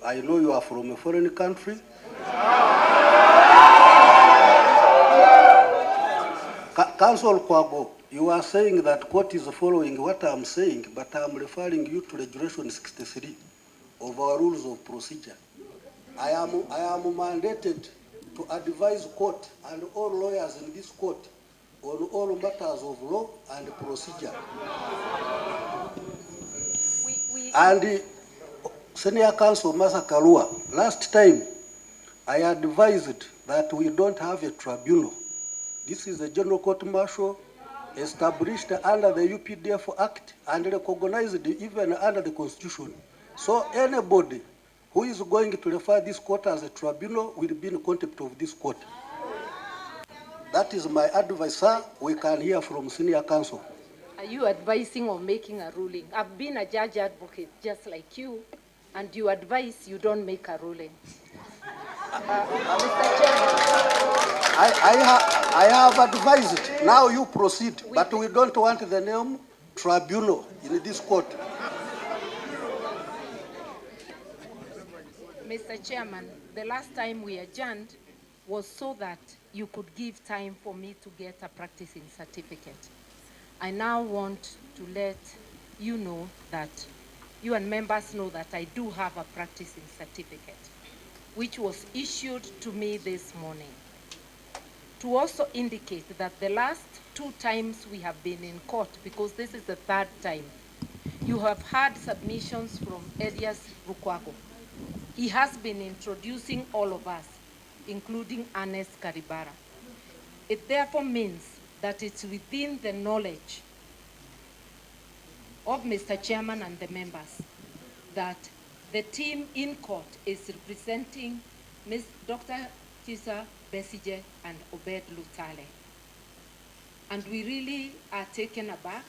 I know you are from a foreign country. Council Kwago, you are saying that court is following what I am saying, but I am referring you to Regulation 63 of our rules of procedure. I am mandated to advise court and all lawyers in this court on all matters of law and procedure. And Senior Counsel Masa Karua, last time I advised that we don't have a tribunal. This is a general court martial established under the UPDF Act and recognized even under the Constitution. So anybody who is going to refer this court as a tribunal will be in contempt of this court. That is my advice, sir. We can hear from Senior Counsel. Are you advising or making a ruling? I've been a judge advocate just like you, and you advise, you don't make a ruling. Mr. Chairman. I have advised. Now you proceed, but we don't want the name tribunal in this court. Mr. Chairman, the last time we adjourned was so that you could give time for me to get a practicing certificate. I now want to let you know that you and members know that I do have a practicing certificate, which was issued to me this morning. To also indicate that the last 2 times we have been in court, because this is the 3rd time, you have had submissions from Elias Rukwago. He has been introducing all of us, including Ernest Karibara. It therefore means that it's within the knowledge of Mr. Chairman and the members that the team in court is representing Ms. Dr. Tisa Besige and Obed Lutale. And we really are taken aback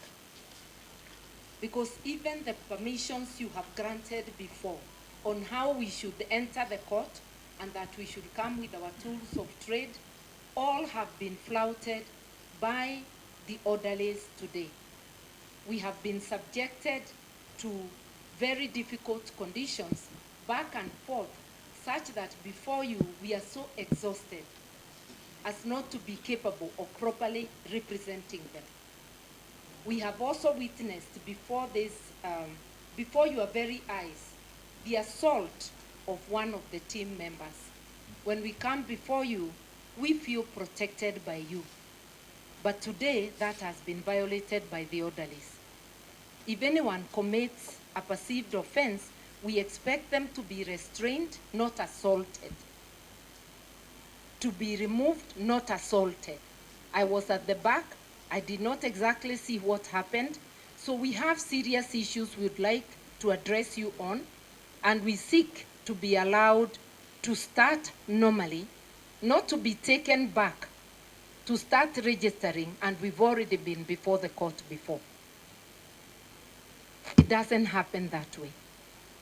because even the permissions you have granted before on how we should enter the court and that we should come with our tools of trade all have been flouted by the orderlies today. We have been subjected to very difficult conditions back and forth, such that before you we are so exhausted as not to be capable of properly representing them. We have also witnessed before your very eyes, the assault of one of the team members. When we come before you, we feel protected by you. But today, that has been violated by the orderlies. If anyone commits a perceived offense, we expect them to be restrained, not assaulted. To be removed, not assaulted. I was at the back. I did not exactly see what happened. So we have serious issues we'd like to address you on, and we seek to be allowed to start normally, not to be taken back, to start registering, and we've already been before the court before. It doesn't happen that way.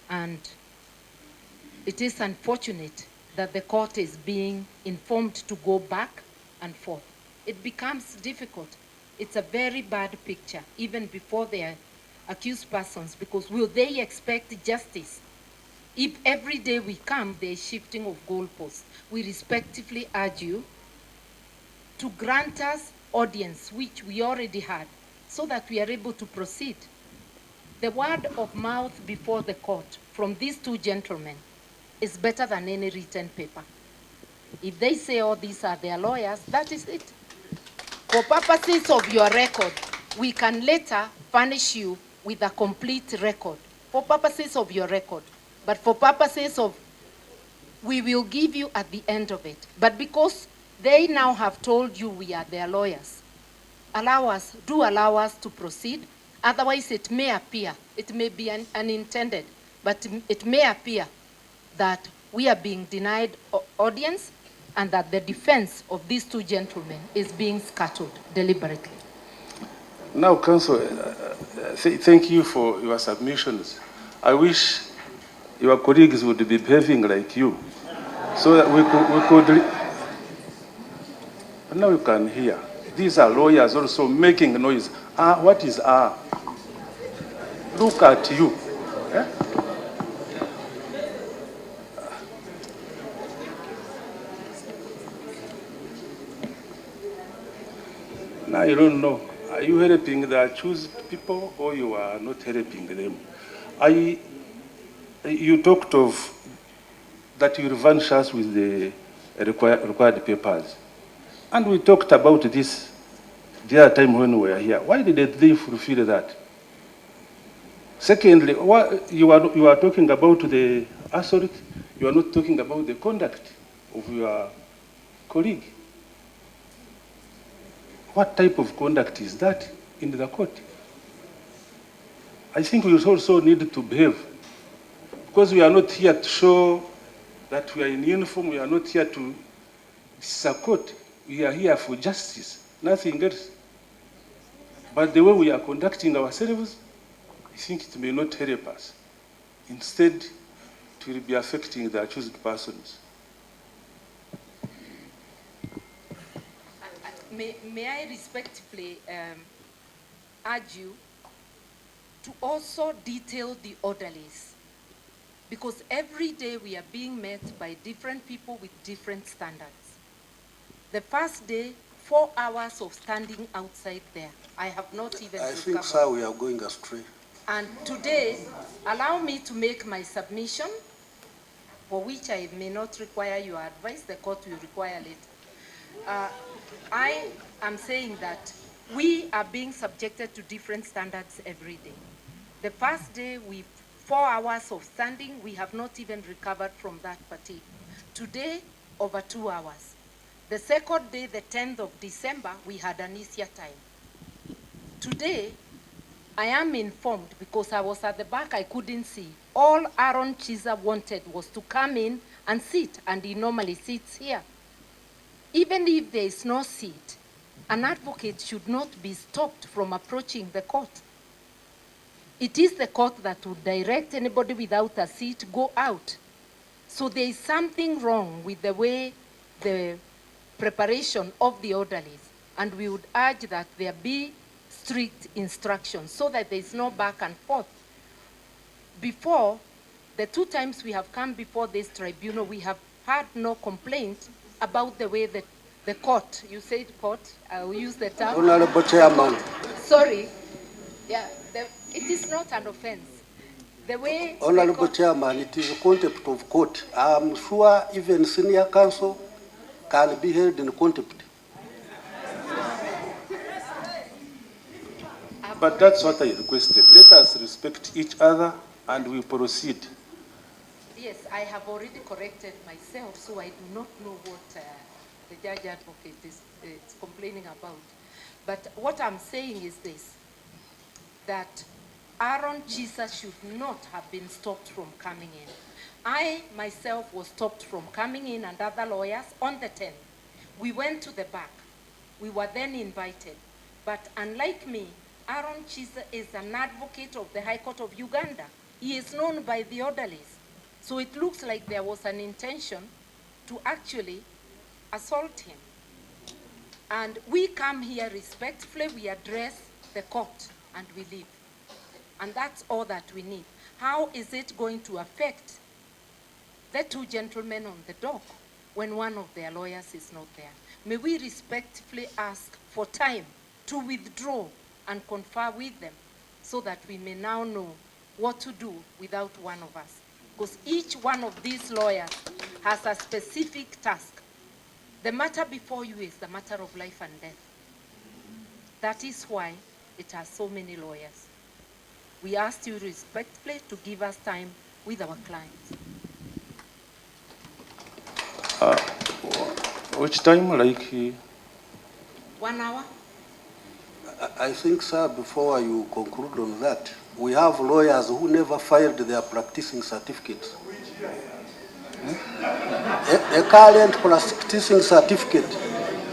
And it is unfortunate that the court is being informed to go back and forth. It becomes difficult. It's a very bad picture, even before they are accused persons, because will they expect justice? If every day we come, there is shifting of goalposts. We respectively urge you to grant us audience, which we already had, so that we are able to proceed. The word of mouth before the court from these 2 gentlemen is better than any written paper. If they say, oh, these are their lawyers, that is it. For purposes of your record, we can later furnish you with a complete record. For purposes of your record. But for purposes of, we will give you at the end of it. But because they now have told you we are their lawyers, allow us to proceed. Otherwise, it may appear, it may be unintended, but it may appear that we are being denied audience and that the defense of these 2 gentlemen is being scuttled deliberately. Now, Counsel, thank you for your submissions. I wish your colleagues would be behaving like you, so that we could but now you can hear. These are lawyers also making noise. What is Look at you. Eh? Now, I don't know. Are you helping the accused people or you are not helping them? You talked of that you revenge us with the required papers. And we talked about this the other time when we were here. Why didn't they fulfill that? Secondly, you are talking about the assault, you are not talking about the conduct of your colleague. What type of conduct is that in the court? I think we also need to behave, because we are not here to show that we are in uniform, we are not here to support, we are here for justice, nothing else. But the way we are conducting ourselves, I think it may not help us. Instead, it will be affecting the accused persons. May I respectfully urge you to also detail the orderlies, because every day we are being met by different people with different standards. The first day, 4 hours of standing outside there. I have not even I recovered. think, sir, we are going astray. And today, allow me to make my submission, for which I may not require your advice, the court will require it. I am saying that we are being subjected to different standards every day. The first day, 4 hours of standing, we have not even recovered from that fatigue. Today, over 2 hours. The second day, the 10th of December, we had an easier time. Today, I am informed, because I was at the back, I couldn't see. All Aaron Chiza wanted was to come in and sit, and he normally sits here. Even if there is no seat, an advocate should not be stopped from approaching the court. It is the court that would direct anybody without a seat go out. So there is something wrong with the way the preparation of the orderlies, and we would urge that there be strict instructions so that there is no back and forth. Before, the 2 times we have come before this tribunal, we have had no complaint about the way that the court, you said court, I will use the term. Honorable Chairman. Sorry, yeah, it is not an offense. The way Honorable Chairman, it is a contempt of court. I'm sure even senior counsel can be held in contempt. But that's what I requested. Let us respect each other and we proceed. Yes, I have already corrected myself, so I do not know what the judge advocate is complaining about. But what I'm saying is this, that Aaron Jesus should not have been stopped from coming in. I myself was stopped from coming in, and other lawyers on the 10th. We went to the back. We were then invited. But unlike me, Aaron Chiza is an advocate of the High Court of Uganda. He is known by the orderlies. So it looks like there was an intention to actually assault him. And we come here respectfully, we address the court, and we leave. And that's all that we need. How is it going to affect the 2 gentlemen on the dock when one of their lawyers is not there? May we respectfully ask for time to withdraw and confer with them so that we may now know what to do without one of us. Because each one of these lawyers has a specific task. The matter before you is the matter of life and death. That is why it has so many lawyers. We ask you respectfully to give us time with our clients. Which time, like? 1 hour? I think, sir, before you conclude on that, we have lawyers who never filed their practicing certificates. A current practicing certificate.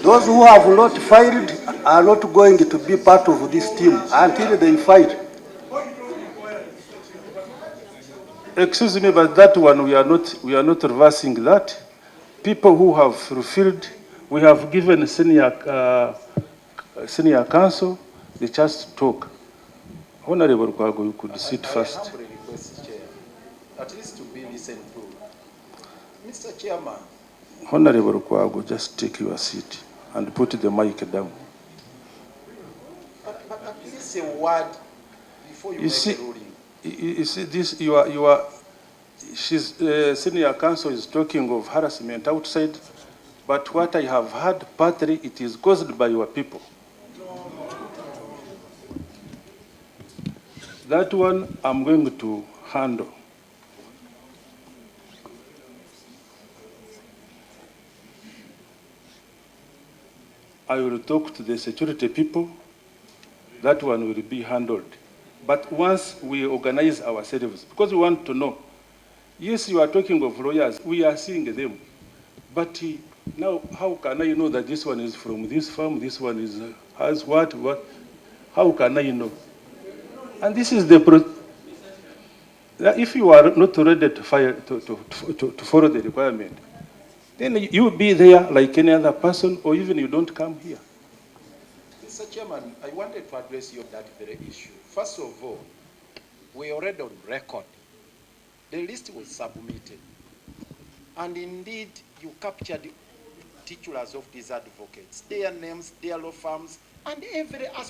Those who have not filed are not going to be part of this team until they file. Excuse me, but that one we are not reversing that. People who have fulfilled, we have given senior counsel the chance to talk. Honorable Kwago, you could sit first. I have a request, Chair, at least to be listened to. Mr. Chairman. Honorable Kwago, just take your seat and put the mic down. say a word before you make see, a ruling. You see, this, senior counsel is talking of harassment outside, but what I have heard, partly it is caused by your people. That one I'm going to handle. I will talk to the security people. That one will be handled. But once we organize ourselves, because we want to know, yes, you are talking of lawyers, we are seeing them. But now, how can I know that this one is from this firm, this one is, has what? How can I know? And this is if you are not ready to follow the requirement, then you be there like any other person, or even you don't come here. Mr. Chairman, I wanted to address you on that very issue. First of all, we already on record. The list was submitted. And indeed, you captured titulars of these advocates, their names, their law firms, and every aspect.